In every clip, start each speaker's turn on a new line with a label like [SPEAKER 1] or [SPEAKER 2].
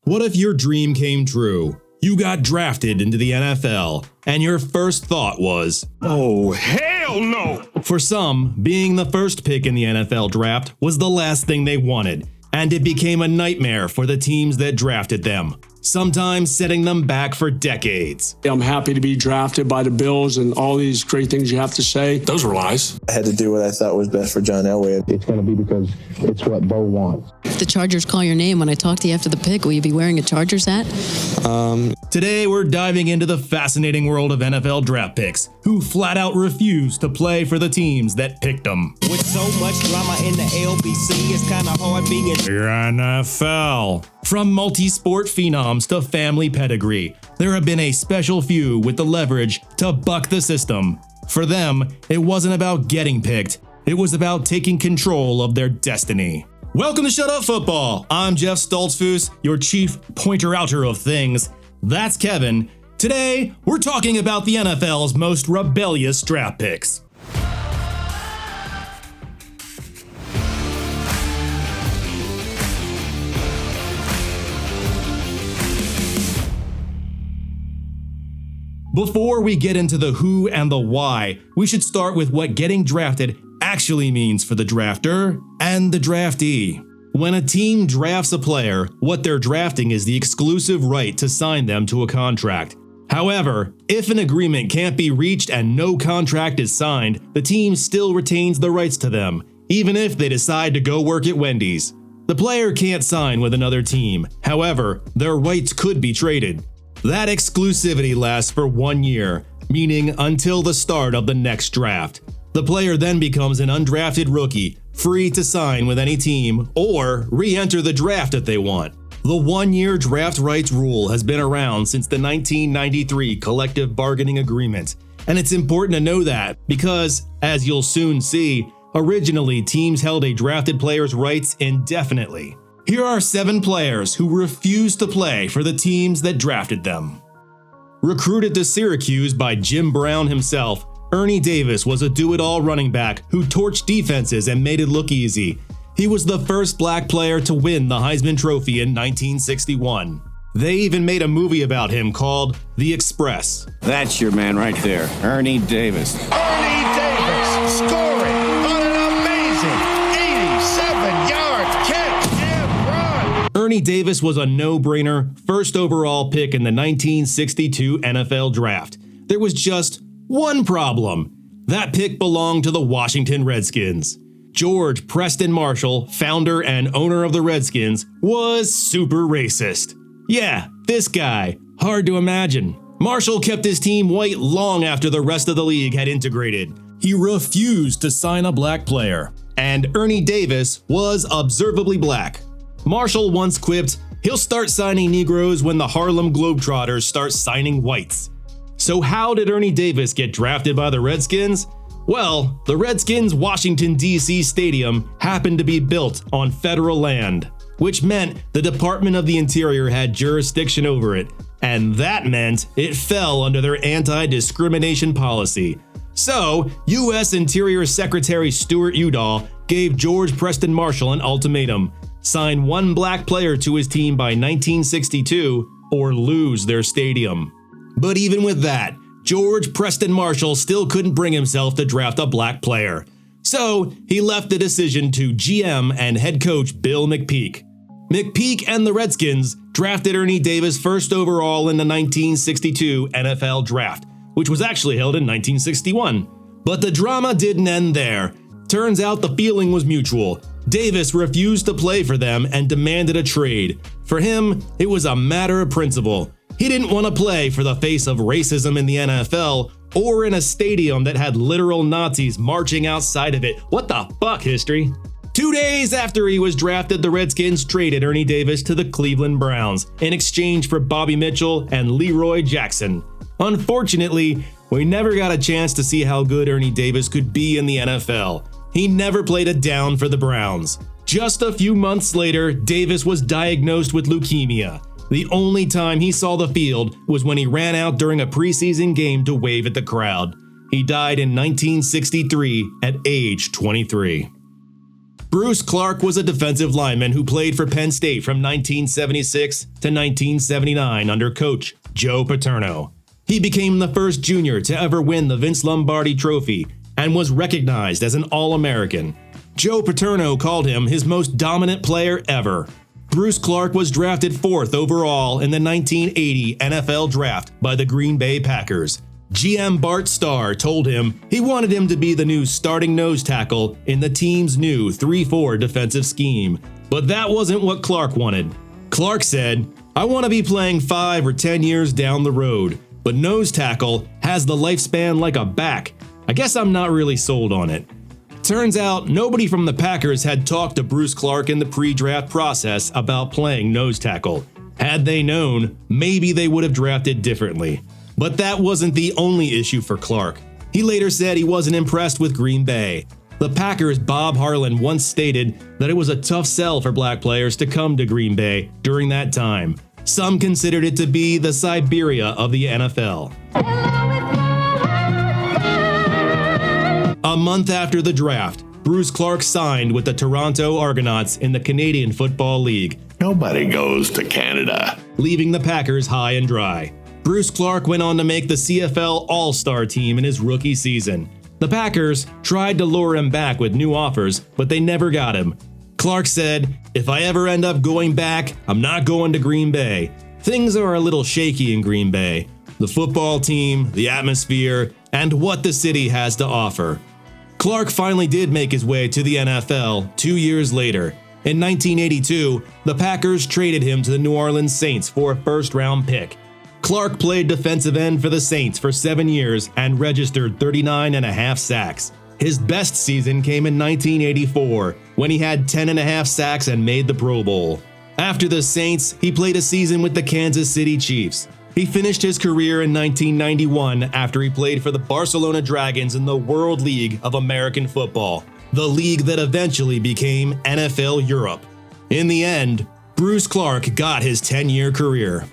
[SPEAKER 1] What if your dream came true? You got drafted into the NFL, and your first thought was,
[SPEAKER 2] "Oh, hell no!"
[SPEAKER 1] For some, being the first pick in the NFL draft was the last thing they wanted, and it became a nightmare for the teams that drafted them, sometimes setting them back for decades.
[SPEAKER 3] I'm happy to be drafted by the Bills and all these great things you have to say.
[SPEAKER 2] Those were lies.
[SPEAKER 4] I had to do what I thought was best for John Elway.
[SPEAKER 5] It's going to be because it's what Bo wants.
[SPEAKER 6] If the Chargers call your name when I talk to you after the pick, will you be wearing a Chargers hat?
[SPEAKER 1] Today, we're diving into the fascinating world of NFL draft picks, who flat out refuse to play for the teams that picked them.
[SPEAKER 7] With so much drama in the LBC, it's kind of hard being
[SPEAKER 1] NFL. From multi-sport phenoms to family pedigree, there have been a special few with the leverage to buck the system. For them, it wasn't about getting picked, it was about taking control of their destiny. Welcome to Shut Up Football. I'm Jeff Stoltzfus, your chief pointer-outer of things. That's Kevin. Today, we're talking about the NFL's most rebellious draft picks. Before we get into the who and the why, we should start with what getting drafted actually means for the drafter and the draftee. When a team drafts a player, what they're drafting is the exclusive right to sign them to a contract. However, if an agreement can't be reached and no contract is signed, the team still retains the rights to them, even if they decide to go work at Wendy's. The player can't sign with another team. However, their rights could be traded. That exclusivity lasts for 1 year, meaning until the start of the next draft. The player then becomes an undrafted rookie, free to sign with any team or re-enter the draft if they want. The 1-year draft rights rule has been around since the 1993 collective bargaining agreement, and it's important to know that because, as you'll soon see, originally teams held a drafted player's rights indefinitely. Here are 7 players who refused to play for the teams that drafted them. Recruited to Syracuse by Jim Brown himself, Ernie Davis was a do-it-all running back who torched defenses and made it look easy. He was the first black player to win the Heisman Trophy in 1961. They even made a movie about him called The Express.
[SPEAKER 8] That's your man right there, Ernie Davis.
[SPEAKER 9] Ernie Davis scoring on an amazing 87-yard catch and run.
[SPEAKER 1] Ernie Davis was a no-brainer first overall pick in the 1962 NFL Draft. There was just one problem. That pick belonged to the Washington Redskins. George Preston Marshall, founder and owner of the Redskins, was super racist. Yeah, this guy. Hard to imagine. Marshall kept his team white long after the rest of the league had integrated. He refused to sign a black player. And Ernie Davis was observably black. Marshall once quipped, he'll start signing Negroes when the Harlem Globetrotters start signing whites. So how did Ernie Davis get drafted by the Redskins? Well, the Redskins' Washington, D.C. stadium happened to be built on federal land, which meant the Department of the Interior had jurisdiction over it, and that meant it fell under their anti-discrimination policy. So, U.S. Interior Secretary Stuart Udall gave George Preston Marshall an ultimatum: sign one black player to his team by 1962 or lose their stadium. But even with that, George Preston Marshall still couldn't bring himself to draft a black player. So he left the decision to GM and head coach Bill McPeak. McPeak and the Redskins drafted Ernie Davis first overall in the 1962 NFL Draft, which was actually held in 1961. But the drama didn't end there. Turns out the feeling was mutual. Davis refused to play for them and demanded a trade. For him, it was a matter of principle. He didn't want to play for the face of racism in the NFL or in a stadium that had literal Nazis marching outside of it. What the fuck, history? 2 days after he was drafted, the Redskins traded Ernie Davis to the Cleveland Browns in exchange for Bobby Mitchell and Leroy Jackson. Unfortunately, we never got a chance to see how good Ernie Davis could be in the NFL. He never played a down for the Browns. Just a few months later, Davis was diagnosed with leukemia. The only time he saw the field was when he ran out during a preseason game to wave at the crowd. He died in 1963 at age 23. Bruce Clark was a defensive lineman who played for Penn State from 1976 to 1979 under coach Joe Paterno. He became the first junior to ever win the Vince Lombardi Trophy and was recognized as an All-American. Joe Paterno called him his most dominant player ever. Bruce Clark was drafted 4th overall in the 1980 NFL Draft by the Green Bay Packers. GM Bart Starr told him he wanted him to be the new starting nose tackle in the team's new 3-4 defensive scheme, but that wasn't what Clark wanted. Clark said, "I want to be playing 5 or 10 years down the road, but nose tackle has the lifespan like a back. I guess I'm not really sold on it." Turns out nobody from the Packers had talked to Bruce Clark in the pre-draft process about playing nose tackle. Had they known, maybe they would have drafted differently. But that wasn't the only issue for Clark. He later said he wasn't impressed with Green Bay. The Packers' Bob Harlan once stated that it was a tough sell for black players to come to Green Bay during that time. Some considered it to be the Siberia of the NFL. A month after the draft, Bruce Clark signed with the Toronto Argonauts in the Canadian Football League,
[SPEAKER 2] Nobody goes to Canada.
[SPEAKER 1] leaving the Packers high and dry. Bruce Clark went on to make the CFL All-Star team in his rookie season. The Packers tried to lure him back with new offers, but they never got him. Clark said, "If I ever end up going back, I'm not going to Green Bay. Things are a little shaky in Green Bay. The football team, the atmosphere, and what the city has to offer." Clark finally did make his way to the NFL 2 years later. In 1982, the Packers traded him to the New Orleans Saints for a first-round pick. Clark played defensive end for the Saints for 7 years and registered 39.5 sacks. His best season came in 1984, when he had 10.5 sacks and made the Pro Bowl. After the Saints, he played a season with the Kansas City Chiefs. He finished his career in 1991 after he played for the Barcelona Dragons in the World League of American Football, the league that eventually became NFL Europe. In the end, Bruce Clark got his 10-year career.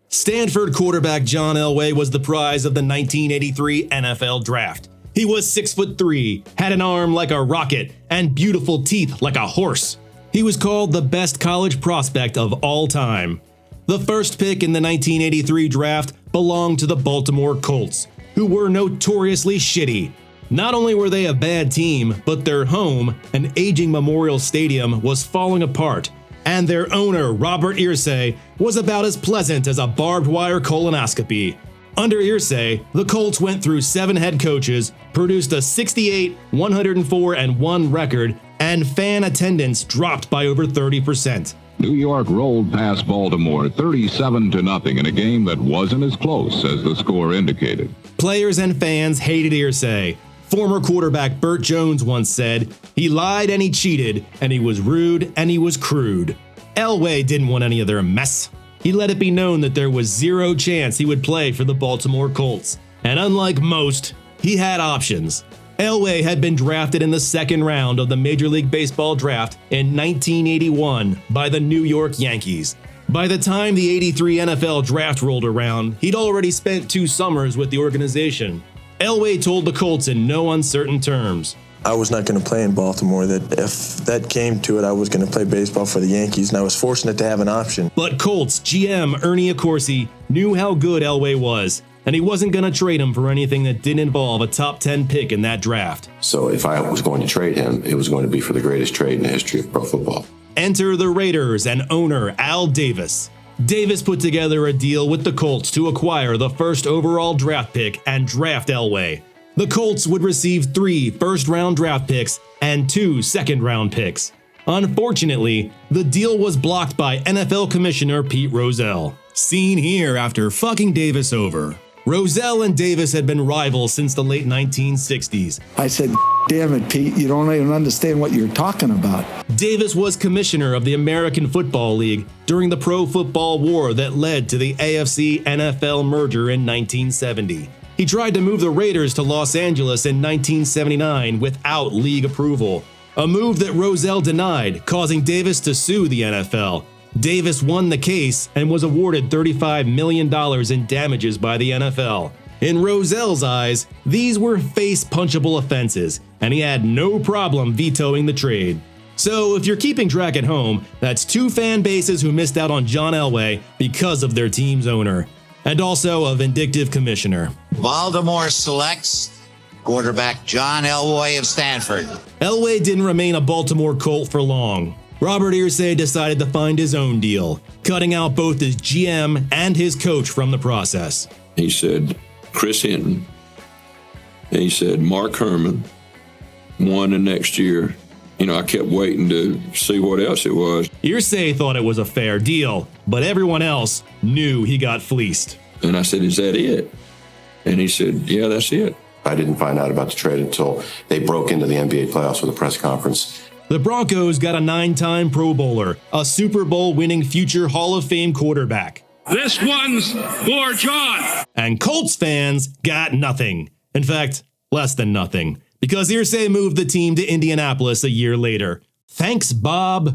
[SPEAKER 1] Stanford quarterback John Elway was the prize of the 1983 NFL Draft. He was 6'3", had an arm like a rocket, and beautiful teeth like a horse. He was called the best college prospect of all time. The first pick in the 1983 draft belonged to the Baltimore Colts, who were notoriously shitty. Not only were they a bad team, but their home, an aging Memorial Stadium, was falling apart, and their owner, Robert Irsay, was about as pleasant as a barbed wire colonoscopy. Under Irsay, the Colts went through 7 head coaches, produced a 68, 104-1 record, and fan attendance dropped by over 30%.
[SPEAKER 10] New York rolled past Baltimore 37-0 in a game that wasn't as close as the score indicated.
[SPEAKER 1] Players and fans hated Irsay. Former quarterback Burt Jones once said, "He lied and he cheated, and he was rude and he was crude." Elway didn't want any of their mess. He let it be known that there was zero chance he would play for the Baltimore Colts. And unlike most, he had options. Elway had been drafted in the 2nd round of the Major League Baseball draft in 1981 by the New York Yankees. By the time the '83 NFL draft rolled around, he'd already spent 2 summers with the organization. Elway told the Colts in no uncertain terms,
[SPEAKER 4] I was not going to play in Baltimore, that if that came to it, I was going to play baseball for the Yankees, and I was fortunate to have an option.
[SPEAKER 1] But Colts GM Ernie Davis knew how good Elway was, and he wasn't going to trade him for anything that didn't involve a top 10 pick in that draft.
[SPEAKER 11] So if I was going to trade him, it was going to be for the greatest trade in the history of pro football.
[SPEAKER 1] Enter the Raiders and owner Al Davis. Davis put together a deal with the Colts to acquire the 1st overall draft pick and draft Elway. The Colts would receive 3 first-round draft picks and 2 second-round picks. Unfortunately, the deal was blocked by NFL Commissioner Pete Rozelle. Seen here after fucking Davis over. Rozelle and Davis had been rivals since the late 1960s.
[SPEAKER 12] I said, "Damn it, Pete, you don't even understand what you're talking about."
[SPEAKER 1] Davis was commissioner of the American Football League during the Pro Football War that led to the AFC-NFL merger in 1970. He tried to move the Raiders to Los Angeles in 1979 without league approval, a move that Rozelle denied, causing Davis to sue the NFL. Davis won the case and was awarded $35 million in damages by the NFL. In Rozelle's eyes, these were face-punchable offenses, and he had no problem vetoing the trade. So if you're keeping track at home, that's 2 fan bases who missed out on John Elway because of their team's owner, and also a vindictive commissioner.
[SPEAKER 13] Baltimore selects quarterback John Elway of Stanford.
[SPEAKER 1] Elway didn't remain a Baltimore Colt for long. Robert Irsay decided to find his own deal, cutting out both his GM and his coach from the process.
[SPEAKER 14] He said Chris Hinton, and he said Mark Herman won the next year. I kept waiting to see what else it was.
[SPEAKER 1] Irsay thought it was a fair deal, but everyone else knew he got fleeced.
[SPEAKER 14] And I said, is that it? And he said, yeah, that's it.
[SPEAKER 11] I didn't find out about the trade until they broke into the NBA playoffs with a press conference.
[SPEAKER 1] The Broncos got a 9-time Pro Bowler, a Super Bowl winning future Hall of Fame quarterback.
[SPEAKER 9] This one's for John.
[SPEAKER 1] And Colts fans got nothing. In fact, less than nothing. Because Irsay moved the team to Indianapolis a year later. Thanks, Bob.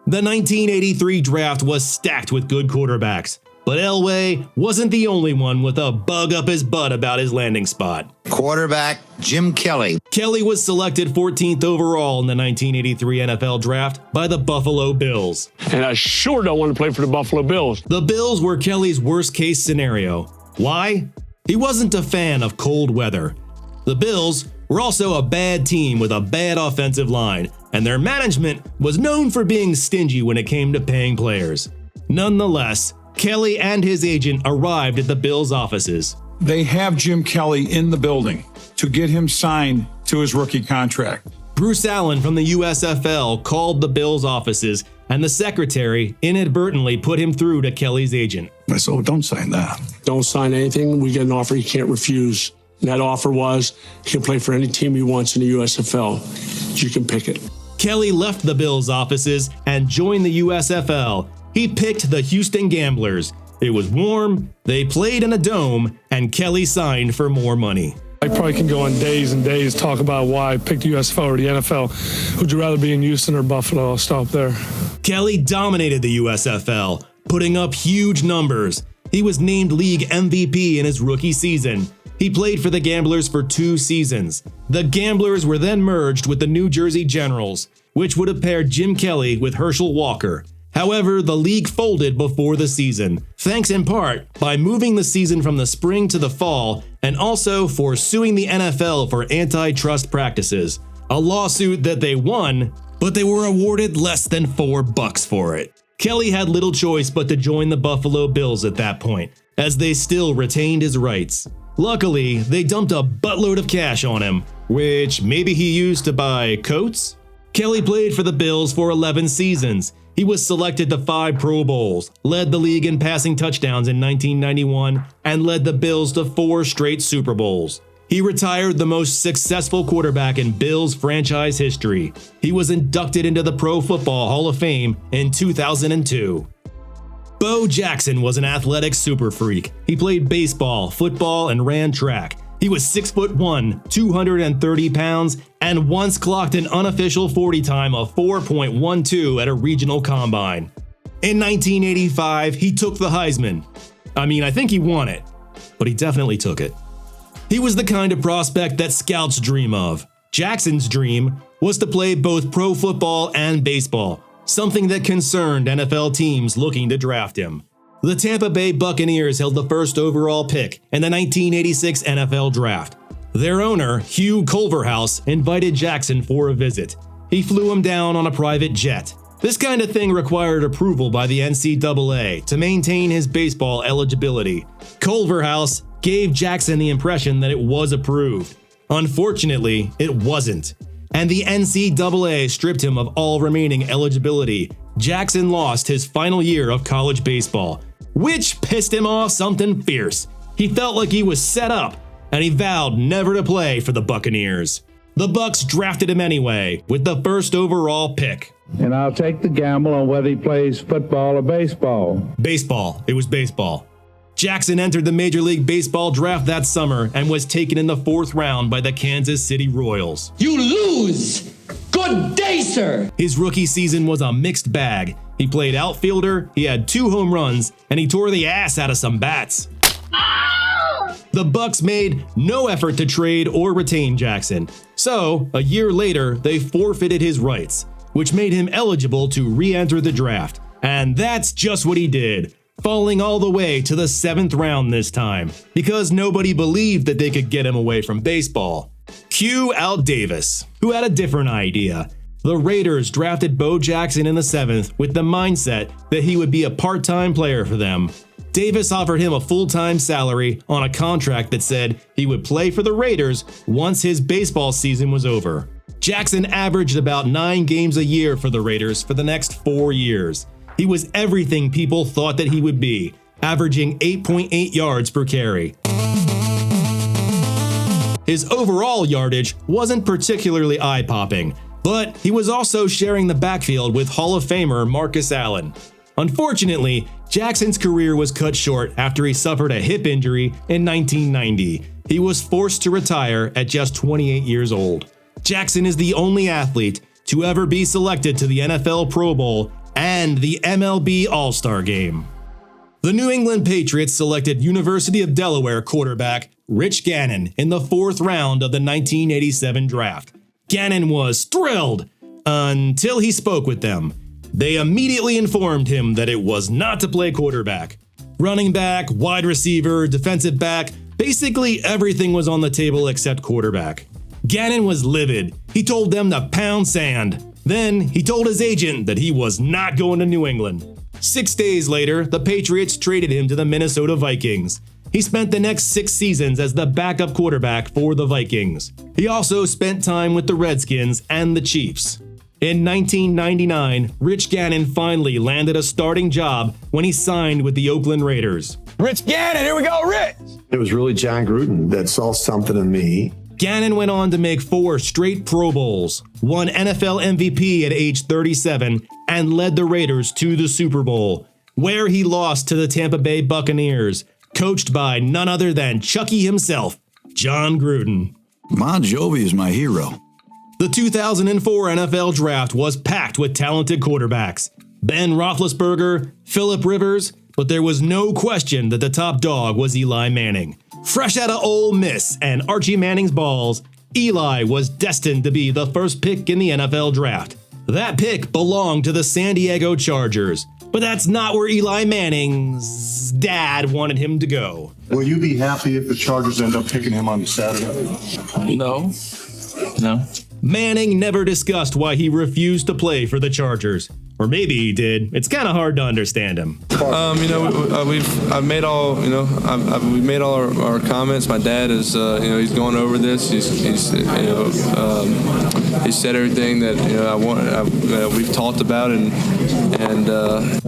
[SPEAKER 1] The 1983 draft was stacked with good quarterbacks. But Elway wasn't the only one with a bug up his butt about his landing spot.
[SPEAKER 13] Quarterback Jim Kelly.
[SPEAKER 1] Kelly was selected 14th overall in the 1983 NFL Draft by the Buffalo Bills.
[SPEAKER 3] And I sure don't want to play for the Buffalo Bills.
[SPEAKER 1] The Bills were Kelly's worst-case scenario. Why? He wasn't a fan of cold weather. The Bills were also a bad team with a bad offensive line, and their management was known for being stingy when it came to paying players. Nonetheless, Kelly and his agent arrived at the Bills' offices.
[SPEAKER 15] They have Jim Kelly in the building to get him signed to his rookie contract.
[SPEAKER 1] Bruce Allen from the USFL called the Bills' offices, and the secretary inadvertently put him through to Kelly's agent.
[SPEAKER 15] I said, oh, don't sign that.
[SPEAKER 3] Don't sign anything. We get an offer he can't refuse. And that offer was he can play for any team he wants in the USFL. You can pick it.
[SPEAKER 1] Kelly left the Bills' offices and joined the USFL. He picked the Houston Gamblers. It was warm, they played in a dome, and Kelly signed for more money.
[SPEAKER 16] I probably can go on days and days talk about why I picked the USFL or the NFL. Would you rather be in Houston or Buffalo? I'll stop there.
[SPEAKER 1] Kelly dominated the USFL, putting up huge numbers. He was named league MVP in his rookie season. He played for the Gamblers for 2 seasons. The Gamblers were then merged with the New Jersey Generals, which would have paired Jim Kelly with Herschel Walker. However, the league folded before the season, thanks in part by moving the season from the spring to the fall and also for suing the NFL for antitrust practices, a lawsuit that they won, but they were awarded less than $4 for it. Kelly had little choice but to join the Buffalo Bills at that point, as they still retained his rights. Luckily, they dumped a buttload of cash on him, which maybe he used to buy coats? Kelly played for the Bills for 11 seasons. He was selected to 5 Pro Bowls, led the league in passing touchdowns in 1991, and led the Bills to 4 straight Super Bowls. He retired the most successful quarterback in Bills franchise history. He was inducted into the Pro Football Hall of Fame in 2002. Bo Jackson was an athletic super freak. He played baseball, football, and ran track. He was 6'1", 230 pounds, and once clocked an unofficial 40 time of 4.12 at a regional combine. In 1985, he took the Heisman. I think he won it, but he definitely took it. He was the kind of prospect that scouts dream of. Jackson's dream was to play both pro football and baseball, something that concerned NFL teams looking to draft him. The Tampa Bay Buccaneers held the first overall pick in the 1986 NFL Draft. Their owner, Hugh Culverhouse, invited Jackson for a visit. He flew him down on a private jet. This kind of thing required approval by the NCAA to maintain his baseball eligibility. Culverhouse gave Jackson the impression that it was approved. Unfortunately, it wasn't, and the NCAA stripped him of all remaining eligibility. Jackson lost his final year of college baseball, which pissed him off something fierce. He felt like he was set up, and he vowed never to play for the Buccaneers. The Bucs drafted him anyway, with the first overall pick.
[SPEAKER 5] And I'll take the gamble on whether he plays football or baseball.
[SPEAKER 1] Baseball. It was baseball. Jackson entered the Major League Baseball draft that summer and was taken in the 4th round by the Kansas City Royals.
[SPEAKER 17] You lose! Good day, sir!
[SPEAKER 1] His rookie season was a mixed bag. He played outfielder, he had 2 home runs, and he tore the ass out of some bats. The Bucs made no effort to trade or retain Jackson. So, a year later, they forfeited his rights. which made him eligible to re-enter the draft. And that's just what he did, falling all the way to the 7th round this time, because nobody believed that they could get him away from baseball. Cue Al Davis, who had a different idea. The Raiders drafted Bo Jackson in the 7th with the mindset that he would be a part-time player for them. Davis offered him a full-time salary on a contract that said he would play for the Raiders once his baseball season was over. Jackson averaged about 9 games a year for the Raiders for the next 4 years. He was everything people thought that he would be, averaging 8.8 yards per carry. His overall yardage wasn't particularly eye-popping, but he was also sharing the backfield with Hall of Famer Marcus Allen. Unfortunately, Jackson's career was cut short after he suffered a hip injury in 1990. He was forced to retire at just 28 years old. Jackson is the only athlete to ever be selected to the NFL Pro Bowl and the MLB All-Star Game. The New England Patriots selected University of Delaware quarterback Rich Gannon in the 4th round of the 1987 draft. Gannon was thrilled until he spoke with them. They immediately informed him that it was not to play quarterback. Running back, wide receiver, defensive back, basically everything was on the table except quarterback. Gannon was livid. He told them to pound sand. Then he told his agent that he was not going to New England. 6 days later, the Patriots traded him to the Minnesota Vikings. He spent the next 6 seasons as the backup quarterback for the Vikings. He also spent time with the Redskins and the Chiefs. In 1999, Rich Gannon finally landed a starting job when he signed with the Oakland Raiders.
[SPEAKER 18] Rich Gannon, here we go, Rich! It was really John Gruden that saw something in me.
[SPEAKER 1] Gannon went on to make 4 straight Pro Bowls, won NFL MVP at age 37, and led the Raiders to the Super Bowl, where he lost to the Tampa Bay Buccaneers, coached by none other than Chucky himself, John Gruden.
[SPEAKER 19] Bon Jovi is my hero.
[SPEAKER 1] The 2004 NFL Draft was packed with talented quarterbacks. Ben Roethlisberger, Phillip Rivers, but there was no question that the top dog was Eli Manning. Fresh out of Ole Miss and Archie Manning's balls, Eli was destined to be the first pick in the NFL Draft. That pick belonged to the San Diego Chargers, but that's not where Eli Manning's dad wanted him to go.
[SPEAKER 20] Will you be happy if the Chargers end up picking him on Saturday?
[SPEAKER 21] No.
[SPEAKER 1] Manning never discussed why he refused to play for the Chargers. Or maybe he did. It's kind of hard to understand him.
[SPEAKER 21] We've made all our comments. My dad is, he's going over this. He's said everything that I want. We've talked about and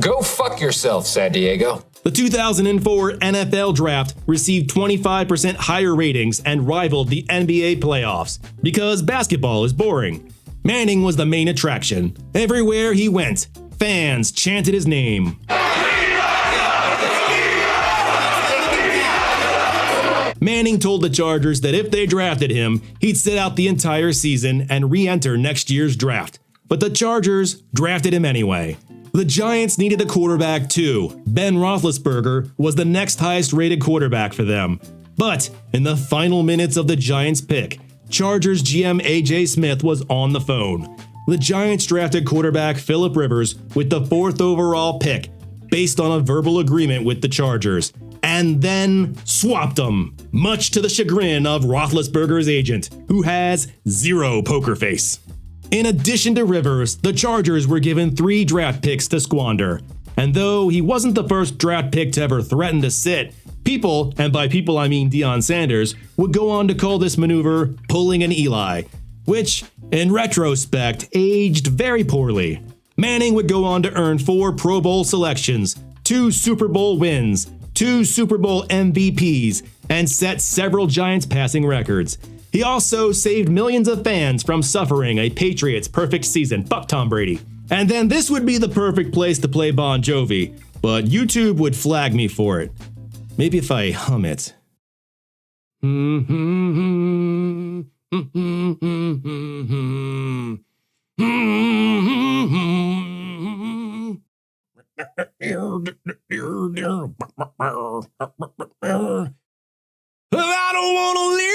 [SPEAKER 22] go fuck yourself, San Diego.
[SPEAKER 1] The 2004 NFL Draft received 25% higher ratings and rivaled the NBA playoffs because basketball is boring. Manning was the main attraction. Everywhere he went, fans chanted his name. Manning told the Chargers that if they drafted him, he'd sit out the entire season and re-enter next year's draft. But the Chargers drafted him anyway. The Giants needed a quarterback too. Ben Roethlisberger was the next highest rated quarterback for them. But in the final minutes of the Giants pick, Chargers GM A.J. Smith was on the phone. The Giants drafted quarterback Phillip Rivers with the 4th overall pick, based on a verbal agreement with the Chargers, and then swapped him, much to the chagrin of Roethlisberger's agent, who has zero poker face. In addition to Rivers, the Chargers were given 3 draft picks to squander. And though he wasn't the first draft pick to ever threaten to sit, people, and by people I mean Deion Sanders, would go on to call this maneuver pulling an Eli, which, in retrospect, aged very poorly. Manning would go on to earn 4 Pro Bowl selections, 2 Super Bowl wins, 2 Super Bowl MVPs, and set several Giants passing records. He also saved millions of fans from suffering a Patriots perfect season. Fuck Tom Brady. And then this would be the perfect place to play Bon Jovi, but YouTube would flag me for it. Maybe if I hum it. I don't wanna live